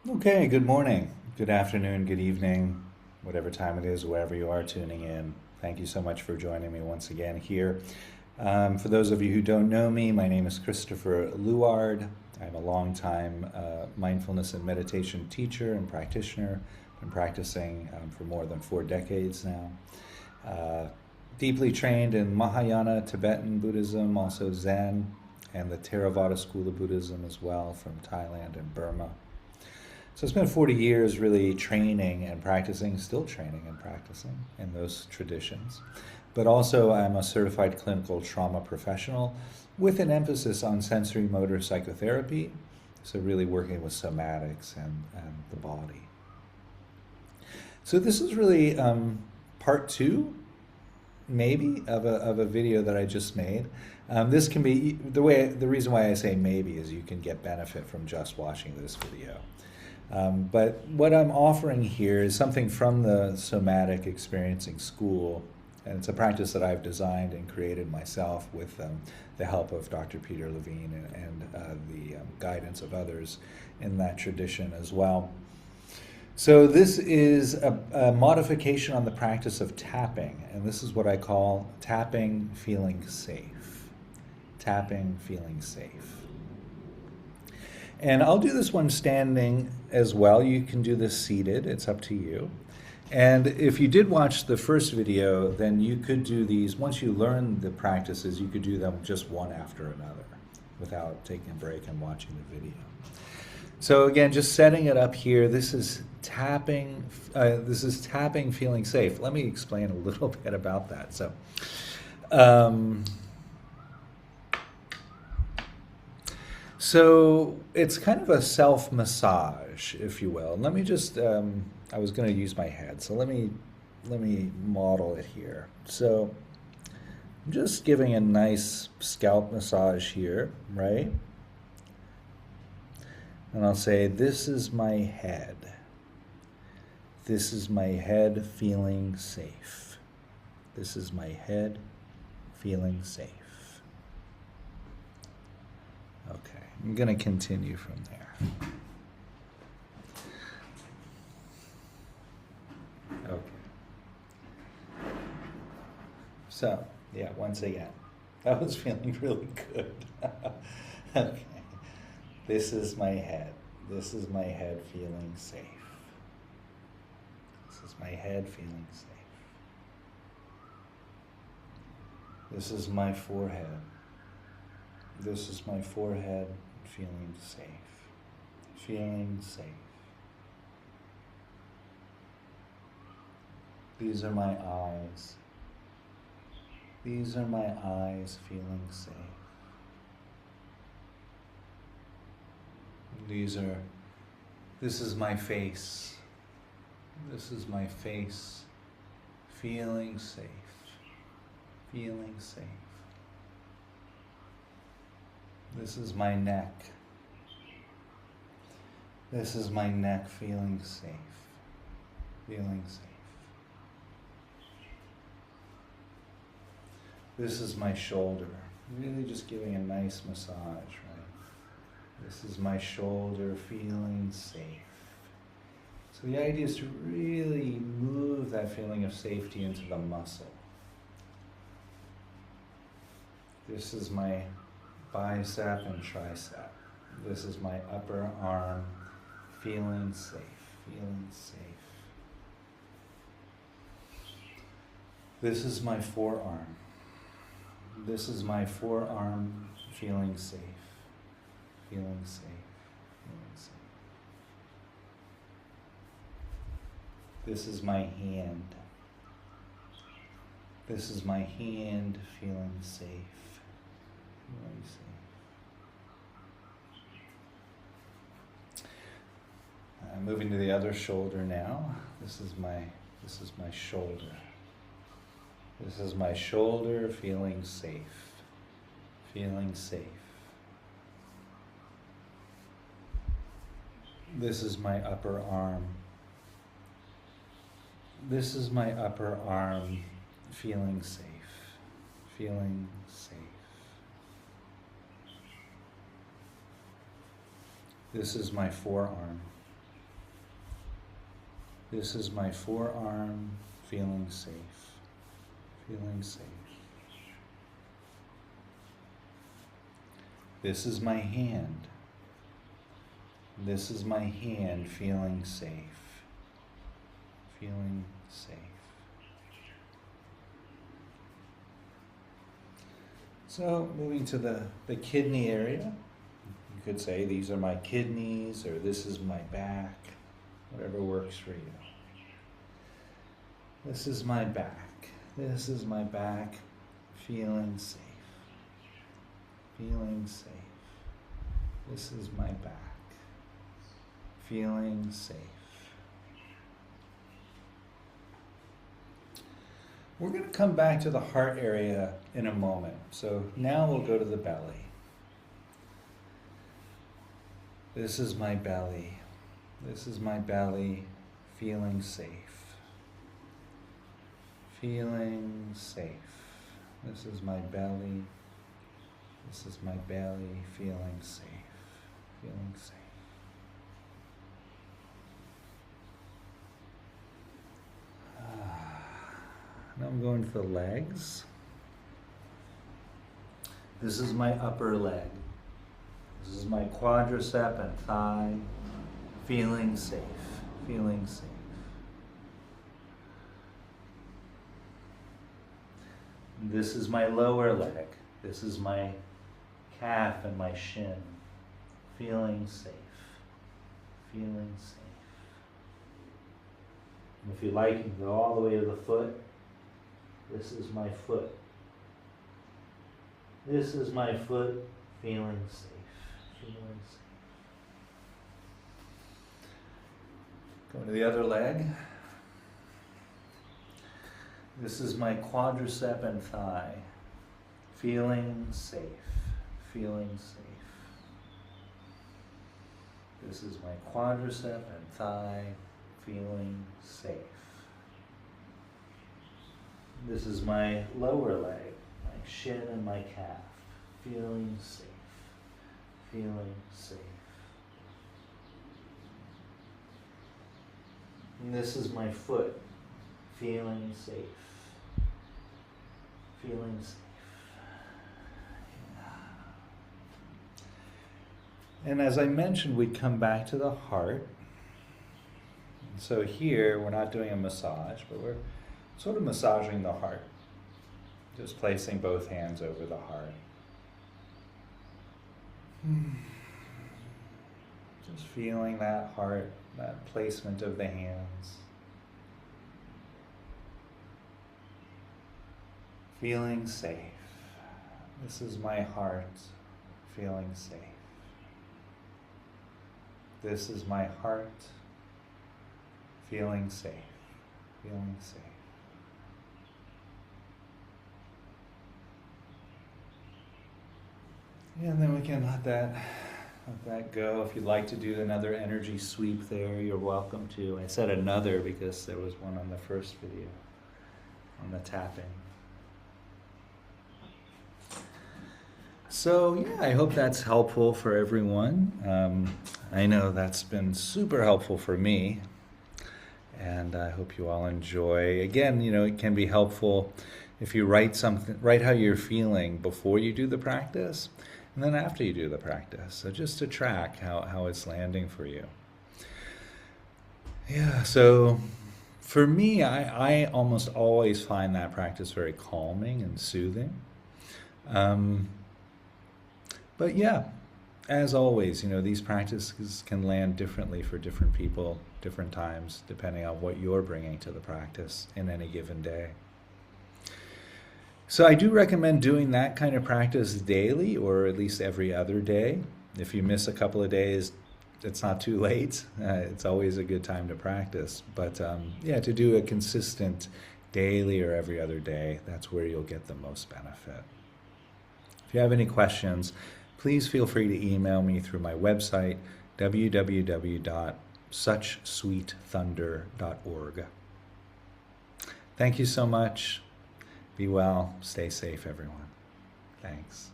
Okay, good morning, good afternoon, good evening, whatever time it is, wherever you are tuning in. Thank you so much for joining me once again here. For those of you who don't know me, my name is Christopher Luard. I'm a longtime mindfulness and meditation teacher and practitioner. Been practicing for more than 4 decades now. Uh, Deeply trained in Mahayana Tibetan Buddhism, also Zen, and the Theravada school of Buddhism as well from Thailand and Burma. So it's been 40 years really training and practicing, still training and practicing in those traditions. But also, I'm a certified clinical trauma professional with an emphasis on sensory motor psychotherapy. So, really working with somatics and the body. So, this is really part two, maybe, of a video that I just made. This can be the reason why I say maybe is you can get benefit from just watching this video. But what I'm offering here is something from the Somatic Experiencing School, and it's a practice that I've designed and created myself with the help of Dr. Peter Levine and the guidance of others in that tradition as well. So this is a modification on the practice of tapping, and this is what I call tapping feeling safe. Tapping feeling safe. And I'll do this one standing as well. You can do this seated, it's up to you. And if you did watch the first video, then you could do these, once you learn the practices, you could do them just one after another without taking a break and watching the video. So again, just setting it up here, this is tapping feeling safe. Let me explain a little bit about that. So it's kind of a self-massage, if you will. Let me just, I was going to use my head, so let me model it here. So I'm just giving a nice scalp massage here, right? And I'll say, this is my head. This is my head feeling safe. This is my head feeling safe. Okay. I'm going to continue from there. Okay. So, yeah, once again, that was feeling really good. Okay. This is my head. This is my head feeling safe. This is my head feeling safe. This is my forehead. This is my forehead feeling safe. Feeling safe. These are my eyes. These are my eyes feeling safe. This is my face. This is my face feeling safe. Feeling safe. This is my neck. This is my neck feeling safe. Feeling safe. This is my shoulder. Really just giving a nice massage, right? This is my shoulder feeling safe. So the idea is to really move that feeling of safety into the muscle. This is my bicep and tricep. This is my upper arm, feeling safe, feeling safe. This is my forearm. This is my forearm, feeling safe, feeling safe, feeling safe. This is my hand. This is my hand, feeling safe. Feeling safe. Moving to the other shoulder now. This is my shoulder. This is my shoulder feeling safe. Feeling safe. This is my upper arm. This is my upper arm feeling safe. Feeling safe. This is my forearm. This is my forearm, feeling safe, feeling safe. This is my hand. This is my hand, feeling safe, feeling safe. So moving to the kidney area, you could say these are my kidneys, or this is my back, whatever works for you. This is my back. This is my back, feeling safe, feeling safe. This is my back, feeling safe. We're going to come back to the heart area in a moment. So now we'll go to the belly. This is my belly. This is my belly, feeling safe. Feeling safe. This is my belly. This is my belly, feeling safe. Feeling safe. Now I'm going to the legs. This is my upper leg. This is my quadricep and thigh. Feeling safe, feeling safe. This is my lower leg. This is my calf and my shin. Feeling safe, feeling safe. And if you like, you can go all the way to the foot. This is my foot. This is my foot, feeling safe, feeling safe. Go to the other leg. This is my quadricep and thigh, feeling safe, feeling safe. This is my quadricep and thigh, feeling safe. This is my lower leg, my shin and my calf, feeling safe, feeling safe. And this is my foot, feeling safe, feeling safe. And as I mentioned, we come back to the heart. So here, we're not doing a massage, but we're sort of massaging the heart. Just placing both hands over the heart. Just feeling that heart, that placement of the hands. Feeling safe. This is my heart, feeling safe. This is my heart, feeling safe, feeling safe. And then we can let that go. If you'd like to do another energy sweep there, you're welcome to. I said another because there was one on the first video, on the tapping. So yeah, I hope that's helpful for everyone. I know that's been super helpful for me, and I hope you all enjoy. Again, it can be helpful if you write how you're feeling before you do the practice, and then after you do the practice. So just to track how it's landing for you. Yeah, so for me, I almost always find that practice very calming and soothing. But yeah, as always, these practices can land differently for different people, different times, depending on what you're bringing to the practice in any given day. So I do recommend doing that kind of practice daily, or at least every other day. If you miss a couple of days, it's not too late. It's always a good time to practice. But yeah, to do a consistent daily or every other day, that's where you'll get the most benefit. If you have any questions, please feel free to email me through my website, www.suchsweetthunder.org. Thank you so much. Be well. Stay safe, everyone. Thanks.